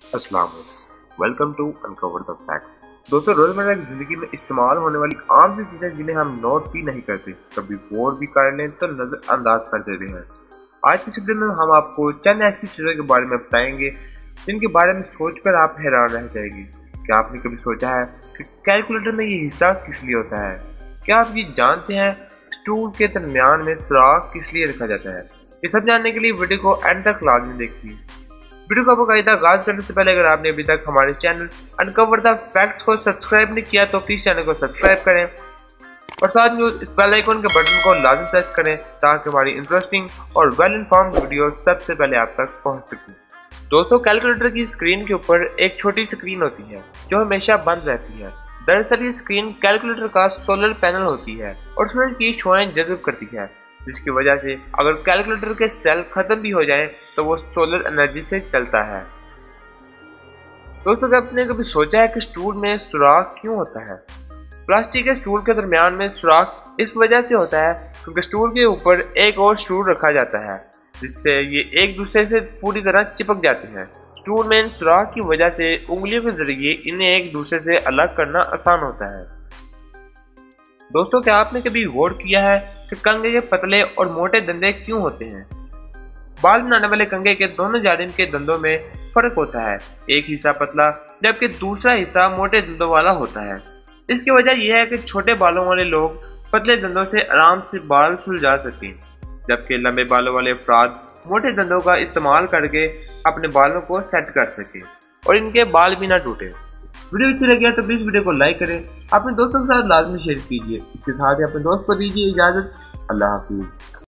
अस्सलाम वालेकुम। Welcome to uncover the facts. दोस्तों, रोजमर्रा की जिंदगी में इस्तेमाल होने वाली आम सी चीजें जिन्हें हम नोट भी नहीं करते, कभी गौर भी कर लें तो नजरअंदाज कर देते हैं। आज की वीडियो में हम आपको चंद ऐसी चीजों के बारे में बताएंगे जिनके बारे में सोचकर आप हैरान रह जाएंगे। क्या आपने कभी सोचा है कि कैलकुलेटर में ये हिस्सा किस लिए होता है? क्या आप ये जानते हैं स्टूल के दरमियान में सुराख किस लिए रखा जाता है? ये सब जानने के लिए वीडियो को एंड तक लाजमी देखिए। वीडियो को बाकायदा आगाज करने से पहले अगर आपने अभी तक हमारे चैनल अनकवर द फैक्ट्स को सब्सक्राइब नहीं किया तो प्लीज चैनल को सब्सक्राइब करें और साथ में इस बेल आइकन के बटन को लाजमी प्रेस करें ताकि हमारी इंटरेस्टिंग और वेल इन्फॉर्म्ड वीडियो सबसे पहले आप तक पहुंच सके। दोस्तों, कैलकुलेटर की स्क्रीन के ऊपर एक छोटी स्क्रीन होती है जो हमेशा बंद रहती है। दरअसल ये स्क्रीन कैलकुलेटर का सोलर पैनल होती है और सूरज की छुआएं जज़ब करती है, जिसकी वजह से अगर कैलकुलेटर के सेल खत्म भी हो जाएं तो वो सोलर एनर्जी से चलता है। दोस्तों, आपने कभी सोचा है कि स्टूल में सुराख क्यों होता है? प्लास्टिक के स्टूल के दरमियान में सुराख इस वजह से होता है क्योंकि स्टूल के ऊपर एक और स्टूल रखा जाता है जिससे ये एक दूसरे से पूरी तरह चिपक जाते हैं। स्टूल में इन सुराख की वजह से उंगलियों के जरिए इन्हें एक दूसरे से अलग करना आसान होता है। दोस्तों, क्या आपने कभी गौर किया है कि कंघे के पतले और मोटे दंदे क्यों होते हैं? बाल बनाने वाले कंघे के दोनों जानिब के दंदों में फर्क होता है। एक हिस्सा पतला जबकि दूसरा हिस्सा मोटे दंदों वाला होता है। इसकी वजह यह है कि छोटे बालों वाले लोग पतले दंदों से आराम से बाल सुलझा सकें, जबकि लंबे बालों वाले अफराद मोटे दंदों का इस्तेमाल करके अपने बालों को सेट कर सकें और इनके बाल भी ना टूटे। वीडियो अच्छी लगी है तो प्लीज वीडियो को लाइक करें, अपने दोस्तों के साथ लाजमी शेयर कीजिए। इसके साथ ही अपने दोस्त को दीजिए इजाजत। अल्लाह हाफिज।